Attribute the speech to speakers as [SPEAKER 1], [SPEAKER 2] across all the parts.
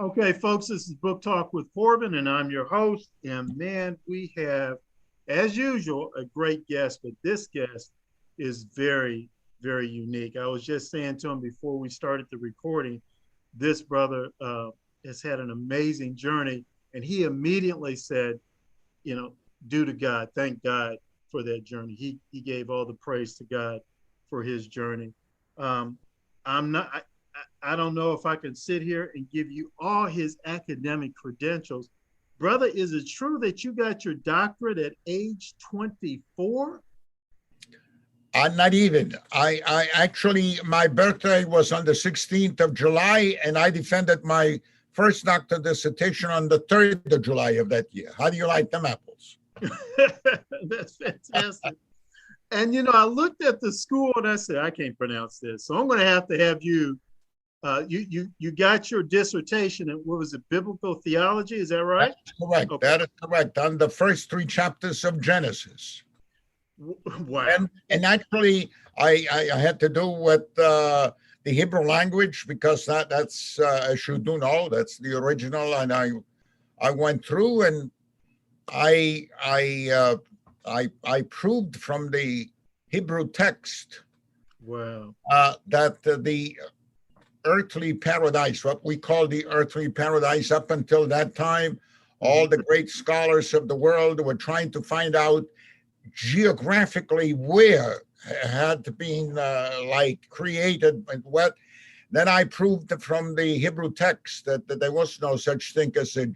[SPEAKER 1] Okay, folks, this is Book Talk with Corbin, and I'm your host. And man, we have, as usual, a great guest, but this guest is very, very unique. I was just saying to him before we started the recording, this brother has had an amazing journey, and he immediately said, you know, due to God, thank God for that journey. He gave all the praise to God for his journey. Um, I'm not. I don't know if I can sit here and give you all his academic credentials. Brother, is it true that you got your doctorate at age 24?
[SPEAKER 2] Not even. I actually, my birthday was on the 16th of July, and I defended my first doctoral dissertation on the 3rd of July of that year. How do you like them apples?
[SPEAKER 1] That's fantastic. And I looked at the school and I said, I can't pronounce this. So I'm going to have you. You got your dissertation in, what was it, biblical theology? Is that right?
[SPEAKER 2] That's correct.
[SPEAKER 1] Okay.
[SPEAKER 2] That is correct. On the first 3 chapters of Genesis.
[SPEAKER 1] Wow.
[SPEAKER 2] And actually, I had to do with the Hebrew language because that's as you do know, that's the original. And I went through and I proved from the Hebrew text
[SPEAKER 1] Wow.
[SPEAKER 2] that the earthly paradise, what we call the earthly paradise up until that time, all the great scholars of the world were trying to find out geographically where had been created and what. Then I proved from the Hebrew text that there was no such thing as a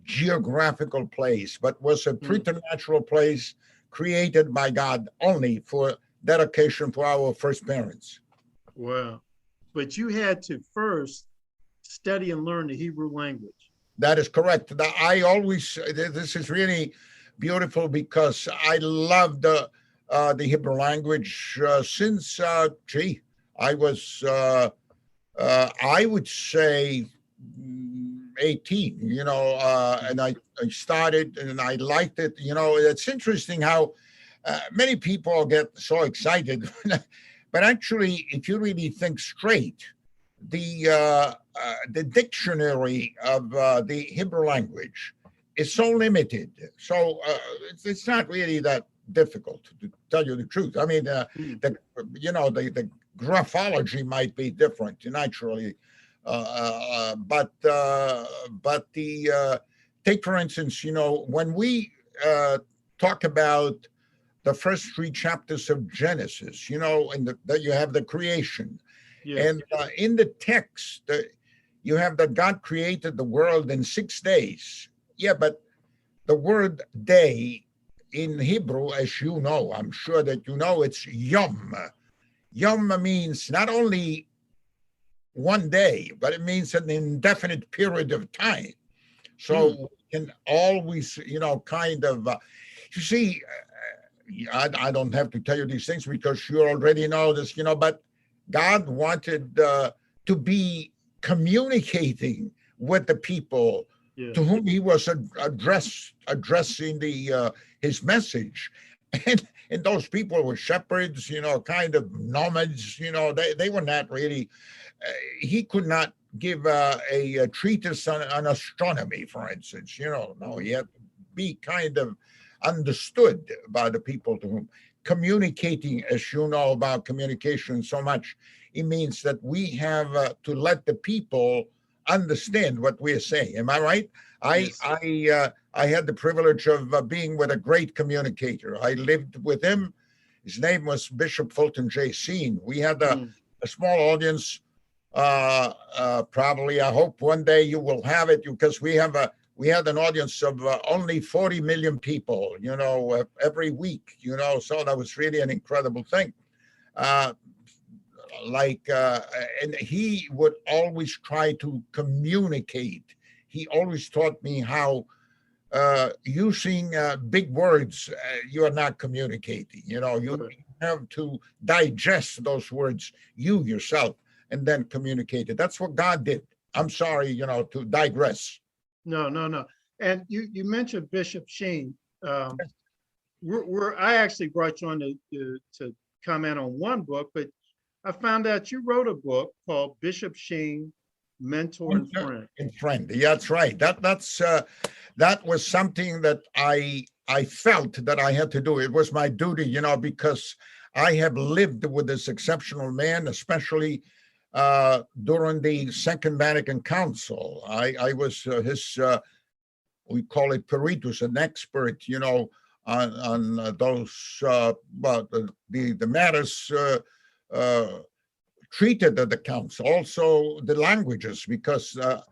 [SPEAKER 2] geographical place, but was a preternatural place created by God only for dedication for our first parents.
[SPEAKER 1] Wow. But you had to first study and learn the Hebrew language.
[SPEAKER 2] That is correct. I always, this is really beautiful because I love the Hebrew language since, I was, I would say 18, and I started and I liked it. It's interesting how many people get so excited. But actually, if you really think straight, the dictionary of the Hebrew language is so limited. So it's not really that difficult, to tell you the truth. I mean, the graphology might be different naturally, but the take for instance, when we talk about the first 3 chapters of Genesis, and that you have the creation.
[SPEAKER 1] Yes.
[SPEAKER 2] And in the text, you have that God created the world in 6 days. Yeah, but the word day in Hebrew, as you know, I'm sure that you know, it's yom. Yom means not only one day, but it means an indefinite period of time. So we can always, kind of, you see, I don't have to tell you these things because you already know this, but God wanted to be communicating with the people to whom he was addressing his message. And those people were shepherds, kind of nomads, they were not really, he could not give a treatise on astronomy, for instance, no, he had to be kind of understood by the people to whom communicating, as you know about communication so much, it means that we have to let the people understand what we're saying. Am I right?
[SPEAKER 1] Yes.
[SPEAKER 2] I had the privilege of being with a great communicator. I lived with him. His name was Bishop Fulton J. Scene. We had a small audience. Probably, I hope one day you will have it, because we had an audience of only 40 million people, every week, so that was really an incredible thing. And he would always try to communicate. He always taught me how using big words, you are not communicating. You have to digest those words, you yourself, and then communicate it. That's what God did. I'm sorry, to digress.
[SPEAKER 1] No. And you mentioned Bishop Sheen. I actually brought you on to comment on one book, but I found out you wrote a book called Bishop Sheen, mentor and friend.
[SPEAKER 2] And friend. Yeah, that's right. That was something that I felt that I had to do. It was my duty, because I have lived with this exceptional man, especially during the Second Vatican Council. I was his, we call it peritus, an expert, on those the matters treated at the council. Also the languages, because on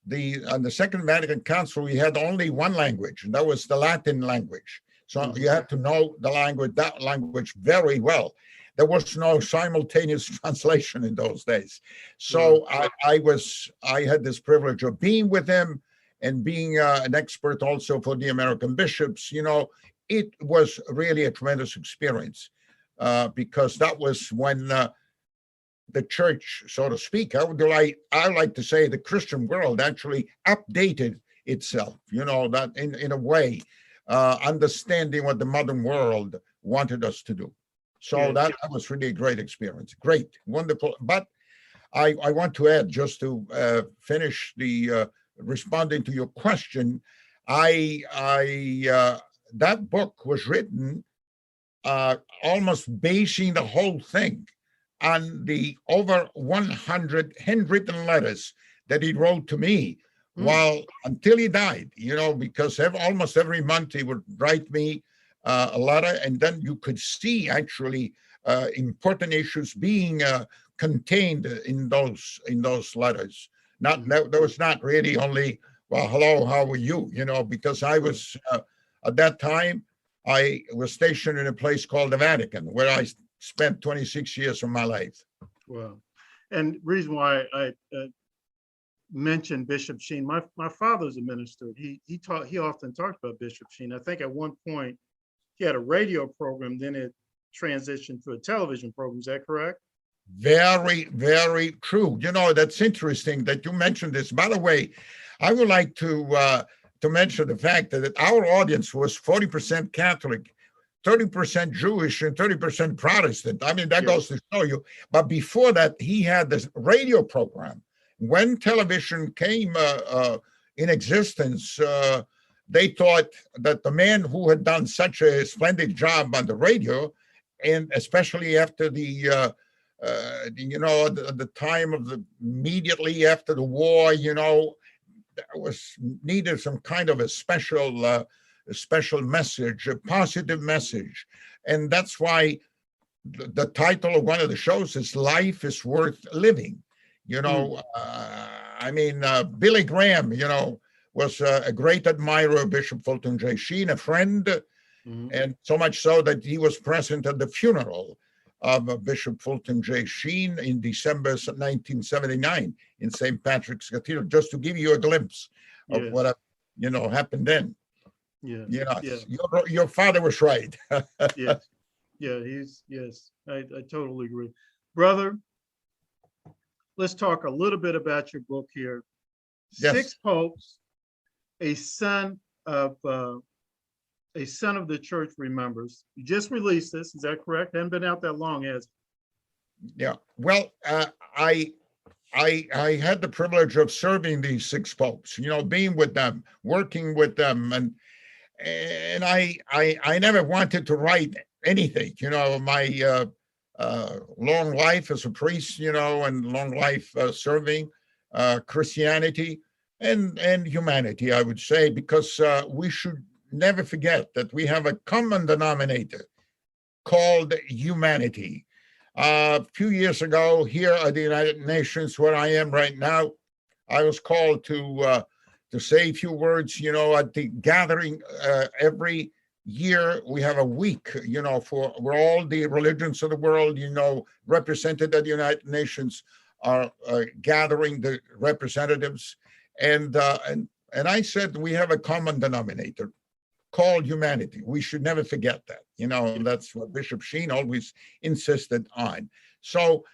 [SPEAKER 2] the Second Vatican Council we had only one language, and that was the Latin language. So you had to know that language very well. There was no simultaneous translation in those days. So I had this privilege of being with him and being an expert also for the American bishops. It was really a tremendous experience because that was when the church, so to speak, I like to say the Christian world actually updated itself, that in a way, understanding what the modern world wanted us to do. So that was really a great experience. Great, wonderful. But I want to add, just to finish the responding to your question, that book was written almost basing the whole thing on the over 100 handwritten letters that he wrote to me until he died, because almost every month he would write me a letter, and then you could see actually important issues being contained in those letters. There was not really only, well, hello, how are you? Because I was at that time I was stationed in a place called the Vatican, where I spent 26 years of my life.
[SPEAKER 1] Wow. And reason why I mentioned Bishop Sheen, my father's a minister. He often talked about Bishop Sheen. I think at one point he had a radio program, then it transitioned to a television program. Is that correct?
[SPEAKER 2] Very, very true. That's interesting that you mentioned this. By the way, I would like to mention the fact that our audience was 40% Catholic, 30% Jewish, and 30% Protestant. I mean, that goes to show you. But before that, he had this radio program. When television came in existence, they thought that the man who had done such a splendid job on the radio, and especially after the time of immediately after the war, there was needed some kind of a special message, a positive message. And that's why the title of one of the shows is Life is Worth Living. Billy Graham, was a great admirer of Bishop Fulton J. Sheen, a friend, and so much so that he was present at the funeral of Bishop Fulton J. Sheen in December 1979 in St. Patrick's Cathedral, just to give you a glimpse of what happened then. Your father was right.
[SPEAKER 1] Yes. I totally agree. Brother, let's talk a little bit about your book here.
[SPEAKER 2] Yes.
[SPEAKER 1] Six Popes, a son of the church remembers. You just released this, is that correct? Hasn't been out that long, has it?
[SPEAKER 2] Yeah. Well, I had the privilege of serving these six popes, being with them, working with them, and I never wanted to write anything. My long life as a priest, and long life serving Christianity and humanity, I would say, because we should never forget that we have a common denominator called humanity. A few years ago, here at the United Nations, where I am right now, I was called to say a few words, at the gathering. Every year we have a week, for where all the religions of the world, represented at the United Nations are gathering the representatives. And I said, we have a common denominator called humanity. We should never forget that, and that's what Bishop Sheen always insisted on. So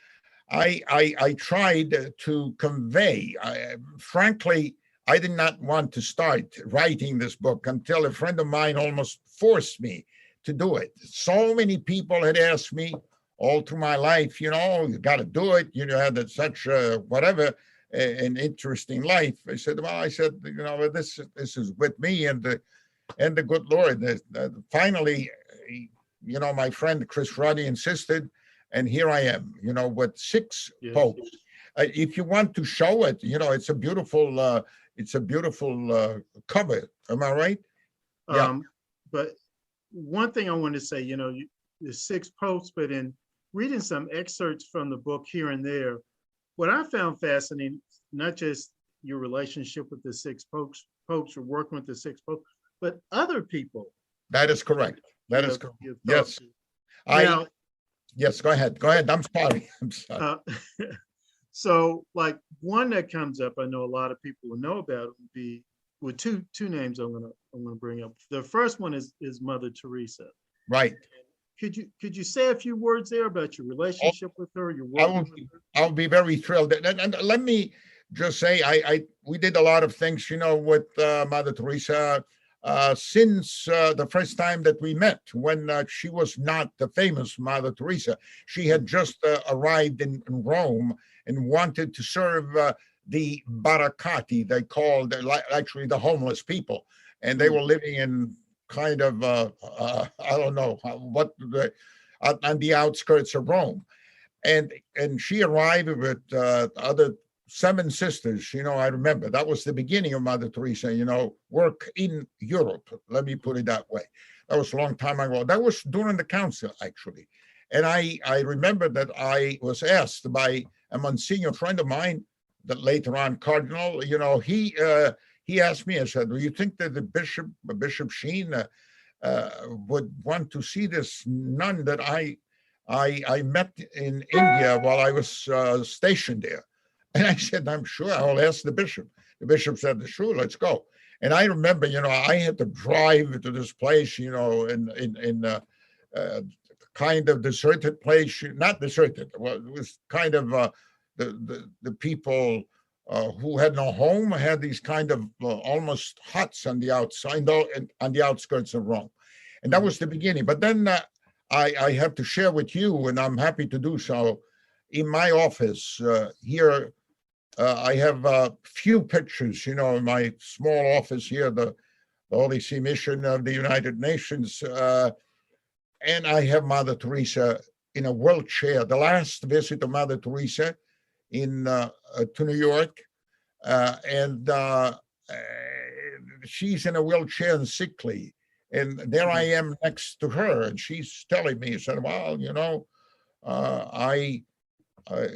[SPEAKER 2] I tried to convey, frankly, I did not want to start writing this book until a friend of mine almost forced me to do it. So many people had asked me all through my life, you got to do it, you had such whatever. an interesting life. I said, well, this is with me and the good Lord. Finally, my friend Chris Roddy insisted, and here I am, with 6
[SPEAKER 1] Yes.
[SPEAKER 2] popes. If you want to show it, it's a beautiful cover. Am I right? Yeah.
[SPEAKER 1] But one thing I want to say, the 6 popes, but in reading some excerpts from the book here and there, what I found fascinating, not just your relationship with the 6 popes or working with the 6 popes, but other people.
[SPEAKER 2] That is correct. That is correct. Yes. Yes, go ahead. I'm sorry.
[SPEAKER 1] So, like, one that comes up, I know a lot of people will know about it, would be with two names I'm gonna bring up. The first one is Mother Teresa.
[SPEAKER 2] Right.
[SPEAKER 1] Could you say a few words there about your relationship with her, your work with her?
[SPEAKER 2] I'll be very thrilled. And let me just say, we did a lot of things, with Mother Teresa since the first time that we met, when she was not the famous Mother Teresa. She had just arrived in Rome and wanted to serve the baracati, they called actually the homeless people. And they were living in kind of, I don't know what, on the outskirts of Rome. And she arrived with other 7 sisters. I remember that was the beginning of Mother Teresa, work in Europe. Let me put it that way. That was a long time ago. That was during the council, actually. And I remember that I was asked by a Monsignor friend of mine, that later on Cardinal, he asked me, I said, do you think that Bishop Sheen would want to see this nun that I met in India while I was stationed there? And I said, I'm sure, I'll ask the bishop. The bishop said, sure, let's go. And I remember, I had to drive to this place, in kind of deserted place, not deserted. Well, it was kind of the people who had no home had these kind of almost huts on the outside, on the outskirts of Rome. And that was the beginning. But then I have to share with you, and I'm happy to do so, in my office here, I have a few pictures, in my small office here, the Holy See Mission of the United Nations. And I have Mother Teresa in a wheelchair. The last visit of Mother Teresa to New York. And she's in a wheelchair and sickly. And there I am next to her. And she's telling me, she said, well, you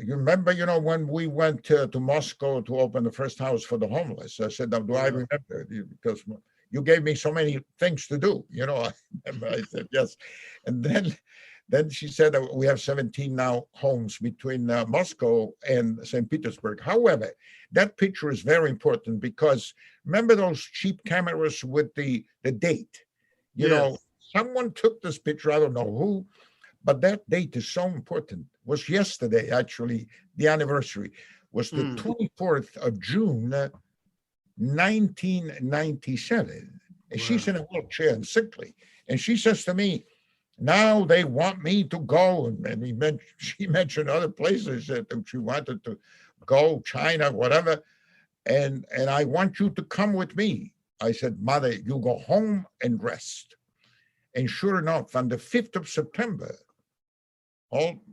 [SPEAKER 2] remember, when we went to Moscow to open the first house for the homeless? I said, do I remember? Because you gave me so many things to do, I said, yes. And then she said that we have 17 now homes between Moscow and St. Petersburg. However, that picture is very important because remember those cheap cameras with the date? Someone took this picture, I don't know who, but that date is so important. It was yesterday, actually, the anniversary was the 24th of June, 1997. And she's in a wheelchair and sickly. And she says to me, now they want me to go. And she mentioned other places that she wanted to go, China, whatever. And I want you to come with me. I said, Mother, you go home and rest. And sure enough, on the 5th of September,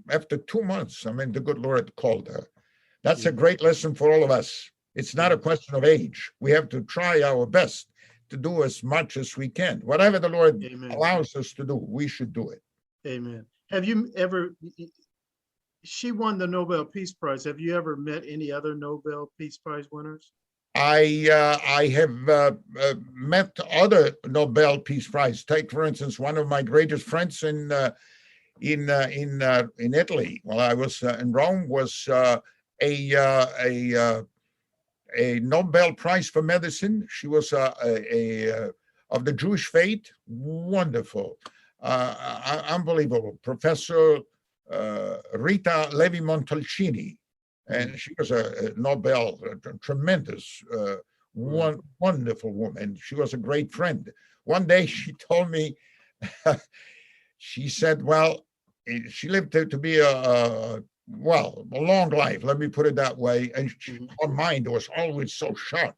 [SPEAKER 2] after 2 months, the good Lord called her. That's a great lesson for all of us. It's not a question of age. We have to try our best to do as much as we can. Whatever the Lord allows us to do, we should do it.
[SPEAKER 1] Amen. Have you ever, she won the Nobel Peace Prize. Have you ever met any other Nobel Peace Prize winners?
[SPEAKER 2] I have met other Nobel Peace Prize. Take, for instance, one of my greatest friends in Italy while I was in Rome was a Nobel Prize for Medicine. She was of the Jewish faith. Wonderful, unbelievable. Professor Rita Levi Montalcini, and she was a Nobel, tremendous, wonderful woman. She was a great friend. One day she told me, she said, well, she lived to be well, a long life, let me put it that way. And
[SPEAKER 1] Mhm.
[SPEAKER 2] her mind was always so sharp.